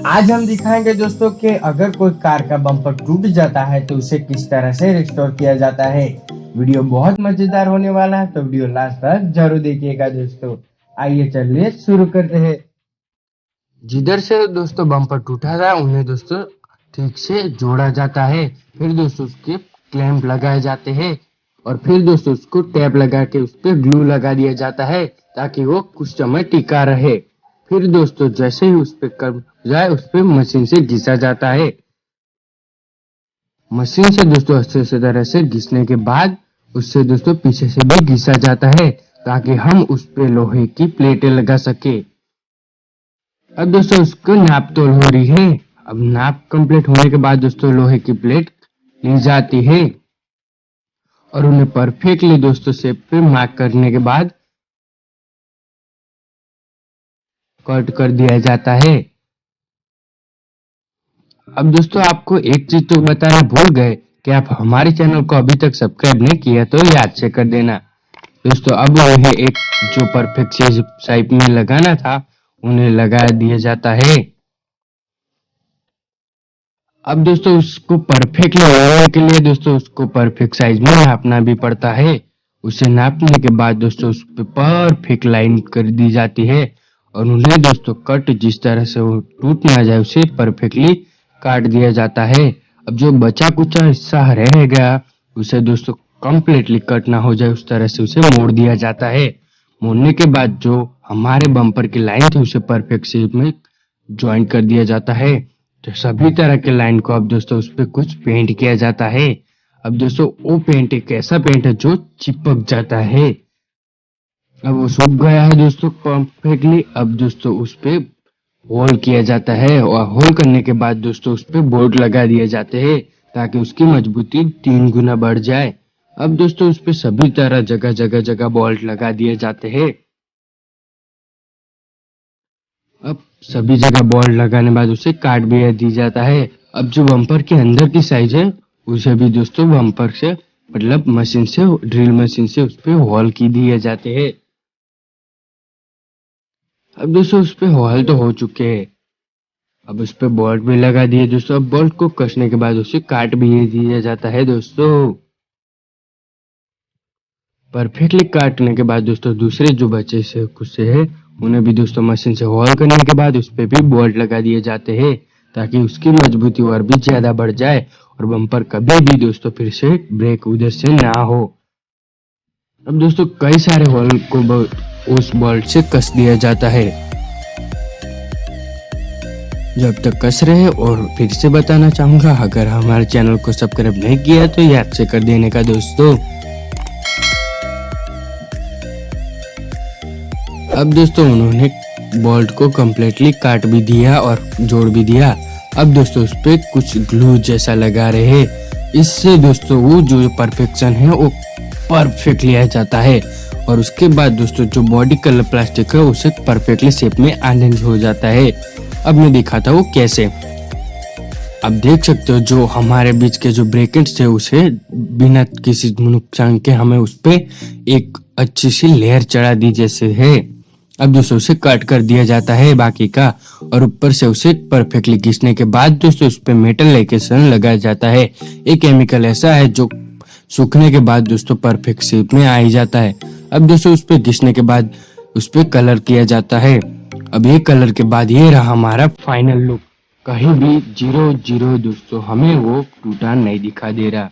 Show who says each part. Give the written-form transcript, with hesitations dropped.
Speaker 1: आज हम दिखाएंगे दोस्तों कि अगर कोई कार का बम्पर टूट जाता है तो उसे किस तरह से रिस्टोर किया जाता है। वीडियो बहुत मजेदार होने वाला है तो वीडियो लास्ट तक जरूर देखिएगा दोस्तों। आइए चलिए शुरू करते हैं। जिधर से दोस्तों बम्पर टूटा था उन्हें दोस्तों ठीक से जोड़ा जाता है, फिर दोस्तों उसके क्लैंप लगाए जाते हैं और फिर दोस्तों उसको टेप लगा के उस पर ग्लू लगा दिया जाता है ताकि वो कुछ समय टिका रहे। फिर दोस्तों जैसे ही उस पे कर जाए उस पे मशीन से घिसा जाता है। मशीन से दोस्तों अच्छे तरह से घिसने के बाद उससे दोस्तों पीछे से भी घिसा जाता है ताकि हम उस पे लोहे की प्लेटें लगा सके। अब दोस्तों उसको नाप तोल हो रही है। अब नाप कंप्लीट होने के बाद दोस्तों लोहे की प्लेट ली जाती है और उन्हें परफेक्टली दोस्तों शेप पे मार्क करने के बाद कट कर दिया जाता है। अब दोस्तों आपको एक चीज तो बताना भूल गए कि आप हमारे चैनल को अभी तक सब्सक्राइब नहीं किया तो याद से कर देना दोस्तों। अब उन्हें एक जो परफेक्ट शेप में लगाना था उन्हें लगा दिया जाता है। अब दोस्तों उसको परफेक्टली लगाने के लिए दोस्तों उसको परफेक्ट साइज में नापना भी पड़ता है। उसे नापने के बाद दोस्तों उस पर परफेक्ट लाइन कर दी जाती है और उन्हें दोस्तों कट जिस तरह से वो टूट ना जाए उसे परफेक्टली काट दिया जाता है। अब जो बचा कुचा हिस्सा रह गया उसे दोस्तों कंप्लीटली कट ना हो जाए उस तरह से उसे मोड़ दिया जाता है। मोड़ने के बाद जो हमारे बम्पर की लाइन थी उसे परफेक्ट शेप में ज्वाइन कर दिया जाता है। तो सभी तरह के लाइन को अब दोस्तों उस पर कुछ पेंट किया जाता है। अब दोस्तों वो पेंट एक ऐसा पेंट है जो चिपक जाता है। अब वो सूख गया है दोस्तों परफेक्टली। अब दोस्तों उस पे होल किया जाता है और होल करने के बाद दोस्तों उस पे बोल्ट लगा दिए जाते हैं ताकि उसकी मजबूती 3 गुना बढ़ जाए। अब दोस्तों उस पे सभी तरह जगह बोल्ट लगा दिए जाते हैं। अब सभी जगह बोल्ट लगाने बाद उसे काट भी दी जाता है। अब जो बम्पर के अंदर की साइज है उसे भी दोस्तों बम्पर से मतलब मशीन से ड्रिल मशीन से उस पे होल की दिए जाते हैं। अब दोस्तों उस पे होल तो हो चुके हैं। अब उस पे बोल्ट भी लगा दिए दोस्तों। अब बोल्ट को कसने के बाद उसे काट भी दिया जाता है दोस्तों। परफेक्टली काटने के बाद दोस्तों दूसरे जो बचे से कुछ है उन्हें भी दोस्तों मशीन से होल करने के बाद उस पे भी बोल्ट लगा दिए जाते हैं ताकि उसकी मजबूती और भी ज्यादा बढ़ जाए और बम्पर कभी भी दोस्तों फिर से ब्रेक उधर से ना हो। अब दोस्तों कई सारे होल को उस बोल्ट से कस दिया जाता है। जब तक कस रहे और फिर से बताना चाहूंगा अगर हमारे चैनल को सब्सक्राइब नहीं किया तो याद से कर देने का दोस्तों। अब दोस्तों उन्होंने बोल्ट को कम्प्लीटली काट भी दिया और जोड़ भी दिया। अब दोस्तों उस पे कुछ ग्लू जैसा लगा रहे हैं। इससे दोस्तों वो जो परफेक्शन है वो परफेक्टली आ जाता है और उसके बाद दोस्तों जो बॉडी कलर प्लास्टिक है उसे परफेक्टली शेप में आने हो जाता है। अब मैं दिखाता हूँ कैसे। अब देख सकते हो जो हमारे बीच के जो ब्रैकेट्स थे उसे बिना किसी नुकसान के हमें उस पे एक अच्छी सी लेयर चढ़ा दी जैसे है। अब दोस्तों उसे कट कर दिया जाता है बाकी का और ऊपर से उसे परफेक्टली घिसने के बाद दोस्तों उस पे मेटल लेकेशन लगाया जाता है। एक केमिकल ऐसा है जो सूखने के बाद दोस्तों परफेक्ट शेप में आ ही जाता है। अब दोस्तों उस पे घिसने के बाद उस पे कलर किया जाता है। अब ये कलर के बाद ये रहा हमारा फाइनल लुक। कहीं भी 0-0 दोस्तों हमें वो टूटा नहीं दिखा दे रहा।